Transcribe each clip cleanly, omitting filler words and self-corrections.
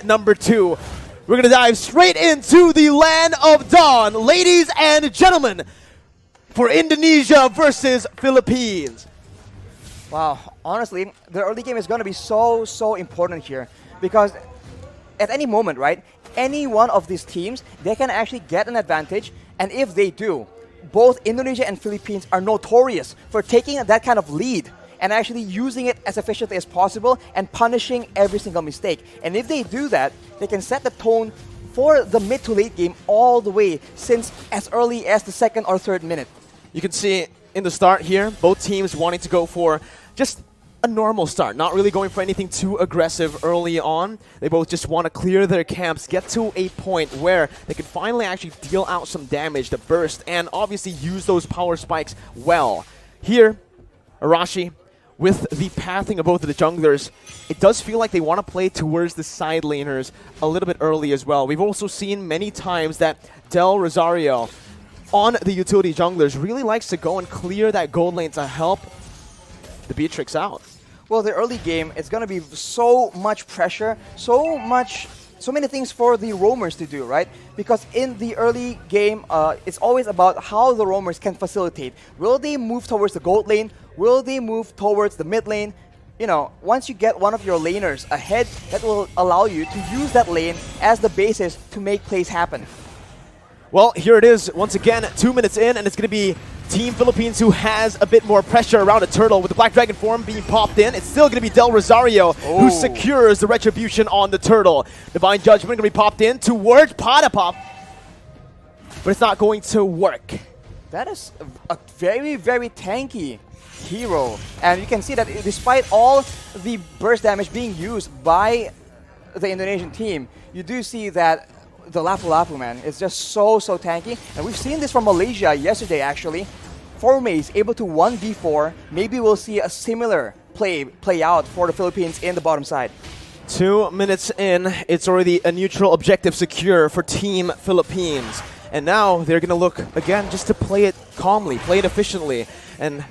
number 2. We're going to dive straight into the land of dawn, ladies and gentlemen, for Indonesia versus Philippines. Wow, honestly, the early game is going to be so important here because at any moment, right, any one of these teams, they can actually get an advantage, and if they do, both Indonesia and Philippines are notorious for taking that kind of lead and actually using it as efficiently as possible and punishing every single mistake. And if they do that, they can set the tone for the mid to late game all the way since as early as the 2nd or 3rd minute. You can see in the start here, both teams wanting to go for just a normal start, not really going for anything too aggressive early on. They both just want to clear their camps, get to a point where they can finally actually deal out some damage to burst and obviously use those power spikes well. Here, Arashi, with the pathing of both of the junglers, it does feel like they want to play towards the side laners a little bit early as well. We've also seen many times that Del Rosario on the utility junglers really likes to go and clear that gold lane to help the Beatrix out. Well, the early game, it's going to be so much pressure, so many things for the roamers to do, right? Because in the early game, it's always about how the roamers can facilitate. Will they move towards the gold lane? Will they move towards the mid lane? You know, once you get one of your laners ahead, that will allow you to use that lane as the basis to make plays happen. Well, here it is once again, 2 minutes in, and it's going to be Team Philippines who has a bit more pressure around a turtle with the Black Dragon form being popped in. It's still going to be Del Rosario who secures the retribution on the turtle. Divine Judgment going to be popped in towards Potapop, but it's not going to work. That is a very tanky hero, and you can see that despite all the burst damage being used by the Indonesian team, you do see that the Lapu Lapu, man, is just so tanky. And we've seen this from Malaysia yesterday, actually. Formase able to 1v4. Maybe we'll see a similar play out for the Philippines in the bottom side. 2 minutes in, it's already a neutral objective secure for Team Philippines. And now they're going to look, again, just to play it calmly, play it efficiently. And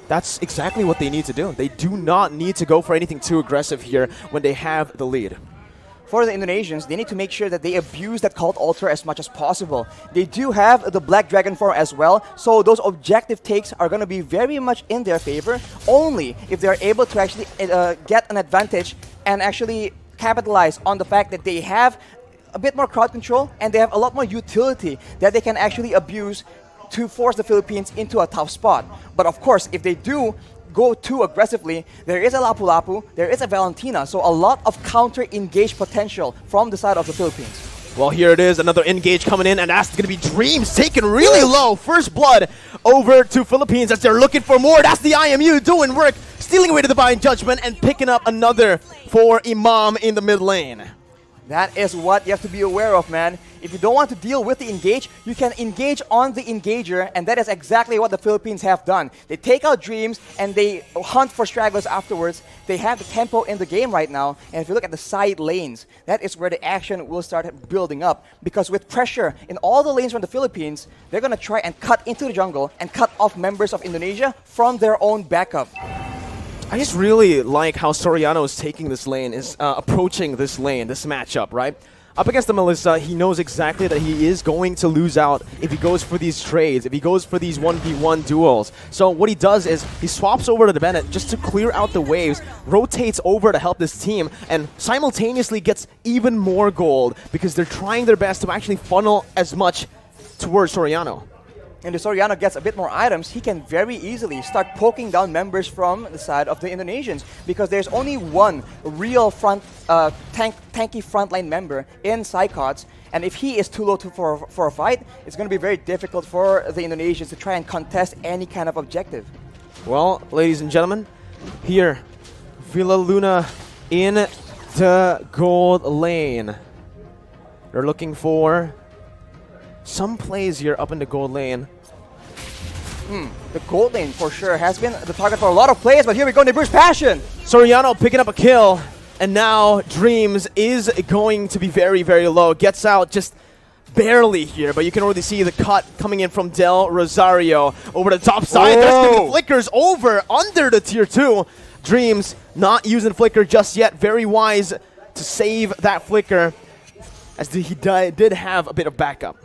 that's exactly what they need to do. They do not need to go for anything too aggressive here when they have the lead. For the Indonesians, they need to make sure that they abuse that Cult Altar as much as possible. They do have the Black Dragon form as well, so those objective takes are going to be very much in their favor, only if they are able to actually get an advantage and actually capitalize on the fact that they have a bit more crowd control and they have a lot more utility that they can actually abuse to force the Philippines into a tough spot. But of course, if they do go too aggressively, there is a Lapu Lapu, there is a Valentina, so a lot of counter-engage potential from the side of the Philippines. Well, here it is, another engage coming in, and that's going to be Dreams taken really low. First blood over to Philippines as they're looking for more. That's the IMU doing work, stealing away to Divine Judgment and picking up another for Imam in the mid lane. That is what you have to be aware of, man. If you don't want to deal with the engage, you can engage on the engager, and that is exactly what the Philippines have done. They take out Dreams, and they hunt for stragglers afterwards. They have the tempo in the game right now, and if you look at the side lanes, that is where the action will start building up. Because with pressure in all the lanes from the Philippines, they're going to try and cut into the jungle and cut off members of Indonesia from their own backup. I just really like how Soriano is taking this lane, is approaching this lane, this matchup, right? Up against the Melissa, he knows exactly that he is going to lose out if he goes for these trades, if he goes for these 1v1 duels. So what he does is he swaps over to the Bennett just to clear out the waves, rotates over to help this team, and simultaneously gets even more gold because they're trying their best to actually funnel as much towards Soriano. And if Soriano gets a bit more items, he can very easily start poking down members from the side of the Indonesians because there's only one real tanky frontline member in SAYKOTS, and if he is too low for a fight, it's going to be very difficult for the Indonesians to try and contest any kind of objective. Well, ladies and gentlemen, here, Villa Luna in the gold lane. They're looking for some plays here up in the gold lane. The gold lane for sure has been the target for a lot of plays, but here we go, they burst passion. Soriano picking up a kill, and now Dreams is going to be very low. Gets out just barely here, but you can already see the cut coming in from Del Rosario over the top side. There's the flickers over under the tier 2. Dreams not using flicker just yet. Very wise to save that flicker, as he did have a bit of backup.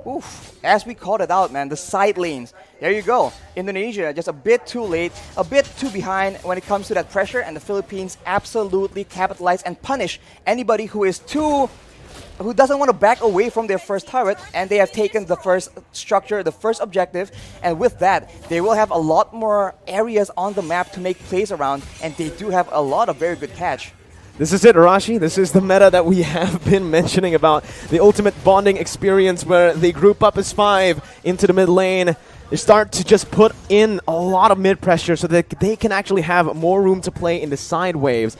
Oof, as we called it out, man, the side lanes. There you go. Indonesia just a bit too late, a bit too behind when it comes to that pressure, and the Philippines absolutely capitalize and punish anybody who doesn't want to back away from their first turret, and they have taken the first structure, the first objective, and with that, they will have a lot more areas on the map to make plays around, and they do have a lot of very good catch. This is it, Arashi. This is the meta that we have been mentioning about. The ultimate bonding experience where they group up as 5 into the mid lane. They start to just put in a lot of mid pressure so that they can actually have more room to play in the side waves.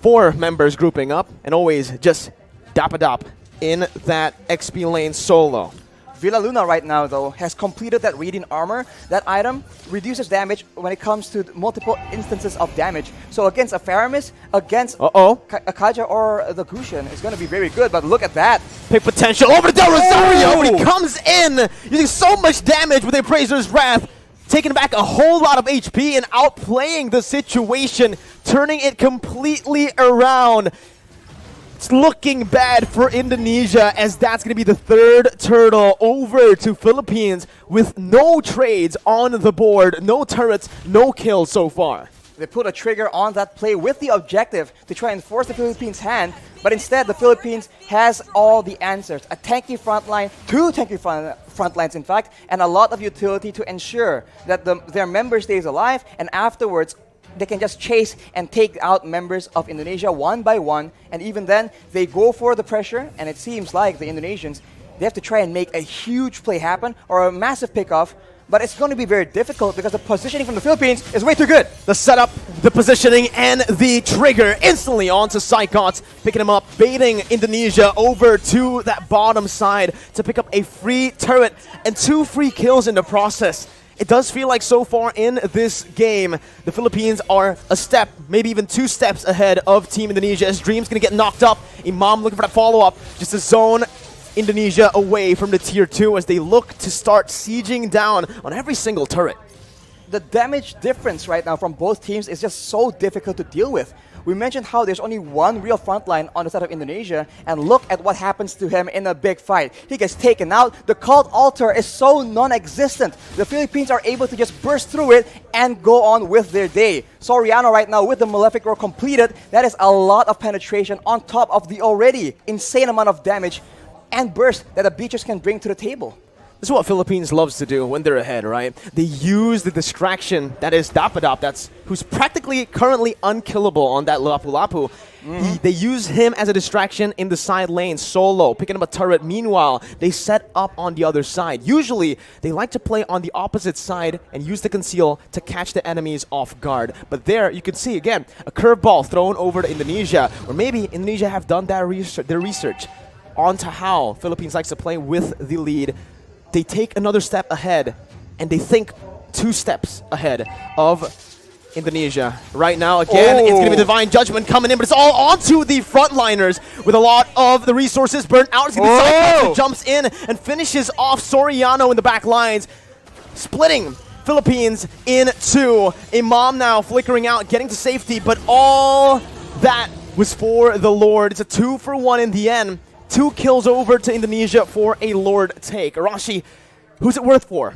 4 members grouping up and always just dap-a-dap in that XP lane solo. Villa Luna right now, though, has completed that Radiant Armor. That item reduces damage when it comes to multiple instances of damage. So against a Faramis, against a Kaja or the Gusion, it's going to be very good. But look at that. Big potential over to Del Rosario, but he comes in using so much damage with Appraiser's Wrath, taking back a whole lot of HP and outplaying the situation, turning it completely around. It's looking bad for Indonesia, as that's going to be the 3rd turtle over to Philippines with no trades on the board, no turrets, no kills so far. They put a trigger on that play with the objective to try and force the Philippines' hand, but instead the Philippines has all the answers. A tanky front line, 2 tanky front lines in fact, and a lot of utility to ensure that their member stays alive, and afterwards they can just chase and take out members of Indonesia one by one, and even then, they go for the pressure, and it seems like the Indonesians, they have to try and make a huge play happen, or a massive pickoff, but it's going to be very difficult because the positioning from the Philippines is way too good. The setup, the positioning, and the trigger instantly onto SAYKOTS, picking him up, baiting Indonesia over to that bottom side to pick up a free turret and 2 free kills in the process. It does feel like so far in this game, the Philippines are a step, maybe even 2 steps ahead of Team Indonesia, as Dream's going to get knocked up. Imam looking for that follow-up, just a zone Indonesia away from the tier 2 as they look to start sieging down on every single turret. The damage difference right now from both teams is just so difficult to deal with. We mentioned how there's only one real frontline on the side of Indonesia, and look at what happens to him in a big fight. He gets taken out. The cult altar is so non-existent. The Philippines are able to just burst through it and go on with their day. Soriano right now with the Malefic Roar completed. That is a lot of penetration on top of the already insane amount of damage and burst that the Beaches can bring to the table. This is what Philippines loves to do when they're ahead, right? They use the distraction that is Dapadap, who's practically currently unkillable on that Lapu-Lapu. They use him as a distraction in the side lane, solo, picking up a turret. Meanwhile, they set up on the other side. Usually, they like to play on the opposite side and use the conceal to catch the enemies off guard. But there, you can see, again, a curveball thrown over to Indonesia, or maybe Indonesia have done their research onto how Philippines likes to play with the lead. They take another step ahead, and they think 2 steps ahead of Indonesia. Right now, again, it's going to be Divine Judgment coming in, but it's all onto the frontliners with a lot of the resources burnt out. It's going to be SAYKOTS who jumps in and finishes off Soriano in the back lines, splitting Philippines in 2. Imam now flickering out, getting to safety, but all that was for the Lord. It's a 2-for-1 in the end. 2 kills over to Indonesia for a Lord take. Arashi, who's it worth for?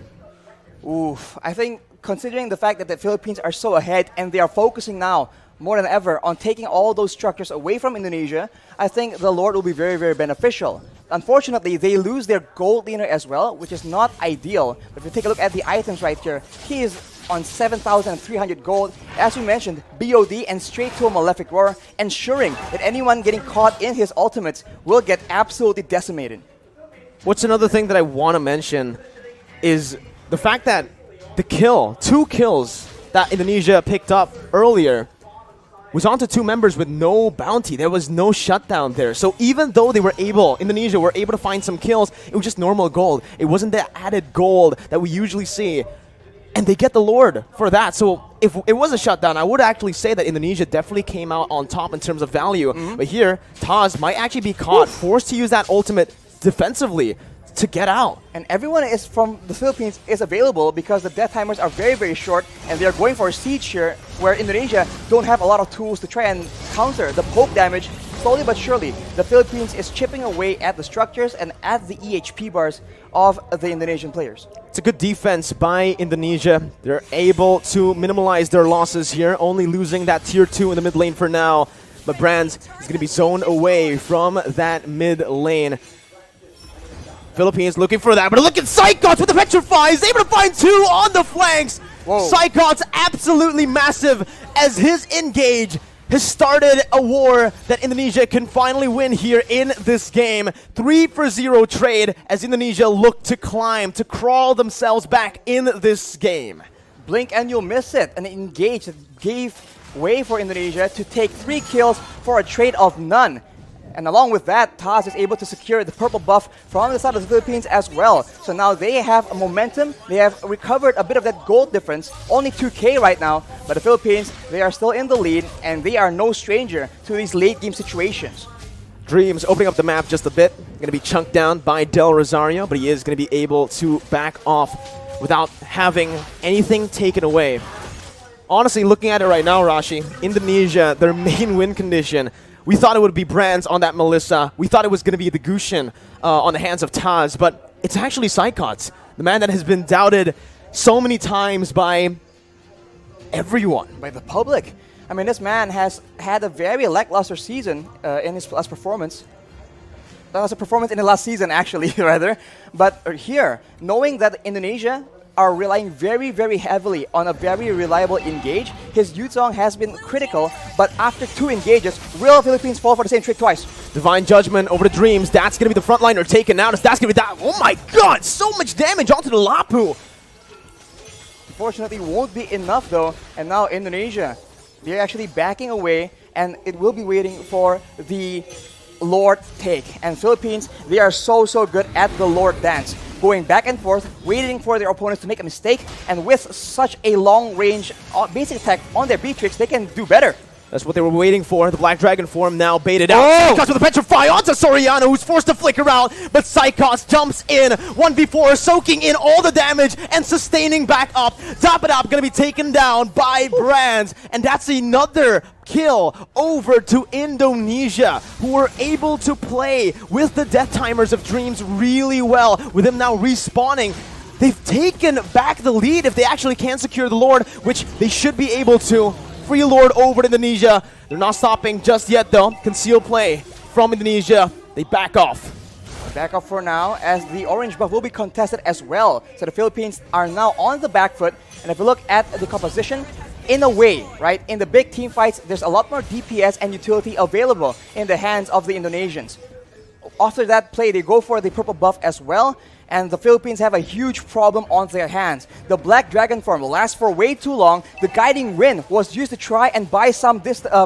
Oof, I think considering the fact that the Philippines are so ahead and they are focusing now more than ever on taking all those structures away from Indonesia, I think the Lord will be very, very beneficial. Unfortunately, they lose their gold leaner as well, which is not ideal. But if you take a look at the items right here, he is on 7,300 gold. As we mentioned, BOD and straight to a Malefic Roar, ensuring that anyone getting caught in his ultimates will get absolutely decimated. What's another thing that I want to mention is the fact that the 2 kills that Indonesia picked up earlier was onto 2 members with no bounty. There was no shutdown there. So even though Indonesia were able to find some kills, it was just normal gold. It wasn't the added gold that we usually see. And they get the Lord for that. So if it was a shutdown, I would actually say that Indonesia definitely came out on top in terms of value. But here, Taz might actually be caught, forced to use that ultimate defensively to get out. And everyone is from the Philippines is available because the death timers are very, very short, and they're going for a siege here where Indonesia don't have a lot of tools to try and counter the poke damage slowly but surely, the Philippines is chipping away at the structures and at the EHP bars of the Indonesian players. It's a good defense by Indonesia. They're able to minimize their losses here, only losing that tier 2 in the mid lane for now. But Brands is going to be zoned away from that mid lane. Philippines looking for that, but look at SAYKOTS with the Petrify. He's able to find 2 on the flanks. Whoa. SAYKOTS absolutely massive as his engage has started a war that Indonesia can finally win here in this game. 3-for-0 trade as Indonesia look to climb, to crawl themselves back in this game. Blink and you'll miss it. An engage that gave way for Indonesia to take 3 kills for a trade of none. And along with that, Taz is able to secure the purple buff from the side of the Philippines as well. So now they have a momentum. They have recovered a bit of that gold difference. Only 2K right now. But the Philippines, they are still in the lead. And they are no stranger to these late game situations. Dreams opening up the map just a bit. Going to be chunked down by Del Rosario. But he is going to be able to back off without having anything taken away. Honestly, looking at it right now, Rashi, Indonesia, their main win condition, we thought it would be Brands on that Melissa. We thought it was going to be the Gushin on the hands of Taz, but it's actually SAYKOTS, the man that has been doubted so many times by everyone. By the public. I mean, this man has had a very lackluster season in his last performance. That was a performance in the last season, actually, rather. But here, knowing that Indonesia are relying very, very heavily on a very reliable engage. His Yuzong has been critical, but after 2 engages, will Philippines fall for the same trick twice? Divine Judgment over the Dreams. That's going to be the front liner taken out. That's going to be that. Oh my god, so much damage onto the Lapu. Unfortunately, won't be enough though. And now Indonesia, they're actually backing away, and it will be waiting for the Lord take. And Philippines, they are so good at the Lord dance. Going back and forth, waiting for their opponents to make a mistake, and with such a long-range basic attack on their B-Tricks, they can do better. That's what they were waiting for. The Black Dragon form now baited out. SAYKOTS with a Petrify onto Soriano, who's forced to flicker out, but SAYKOTS jumps in. 1v4, soaking in all the damage and sustaining back up. Top it up, gonna be taken down by Brands, and that's another kill over to Indonesia, who were able to play with the death timers of Dreams really well. With him now respawning, they've taken back the lead if they actually can secure the Lord, which they should be able to. Free Lord over to Indonesia. They're not stopping just yet though. Conceal play from Indonesia. They back off. Back off for now, as the orange buff will be contested as well. So the Philippines are now on the back foot. And if you look at the composition, in a way, right, in the big team fights, there's a lot more DPS and utility available in the hands of the Indonesians. After that play, they go for the purple buff as well. And the Philippines have a huge problem on their hands. The Black Dragon form lasts for way too long. The Guiding Wind was used to try and buy some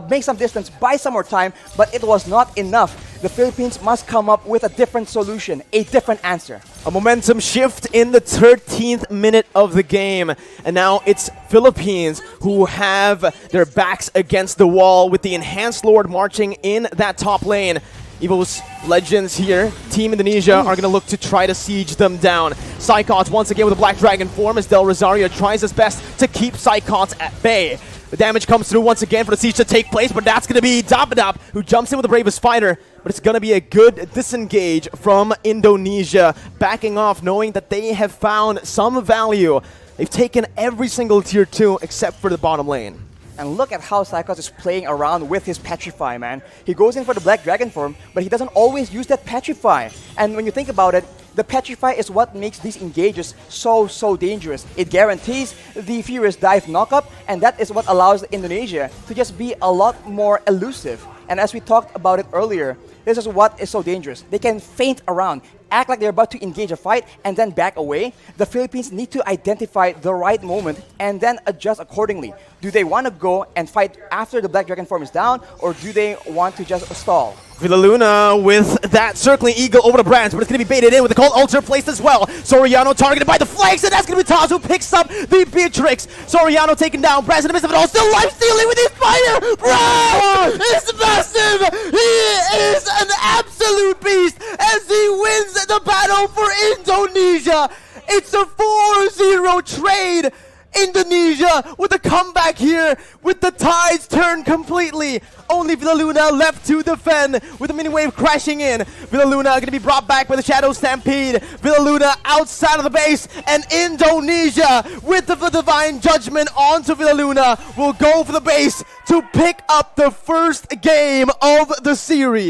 make some distance, buy some more time, but it was not enough. The Philippines must come up with a different solution, a different answer. A momentum shift in the 13th minute of the game. And now it's Philippines who have their backs against the wall with the Enhanced Lord marching in that top lane. EVOS legends here, Team Indonesia, are going to look to try to siege them down. SAYKOTS once again with a Black Dragon form as Del Rosario tries his best to keep SAYKOTS at bay. The damage comes through once again for the siege to take place, but that's going to be Dapadap who jumps in with the bravest fighter. But it's going to be a good disengage from Indonesia, backing off knowing that they have found some value. They've taken every single tier 2 except for the bottom lane. And look at how SAYKOTS is playing around with his Petrify, man. He goes in for the Black Dragon form, but he doesn't always use that Petrify. And when you think about it, the Petrify is what makes these engages so dangerous. It guarantees the Furious Dive knockup, and that is what allows Indonesia to just be a lot more elusive. And as we talked about it earlier, this is what is so dangerous. They can feint around, act like they're about to engage a fight, and then back away. The Philippines need to identify the right moment and then adjust accordingly. Do they want to go and fight after the Black Dragon form is down, or do they want to just stall? Villaluna with that circling eagle over the Brands, but it's going to be baited in with the Cold Ulcer placed as well. Soriano targeted by the flanks, and that's going to be Taz who picks up the Beatrix. Soriano taken down, Brands in the midst of it all, still life stealing with his fire. Brands is massive. He is an absolute beast as he wins the battle for Indonesia. It's a 4-0 trade. Indonesia with a comeback here, with the tides turned completely. Only Villaluna left to defend with the mini wave crashing in. Villaluna going to be brought back by the Shadow Stampede. Villaluna outside of the base, and Indonesia with the Divine Judgment onto Villaluna will go for the base to pick up the first game of the series.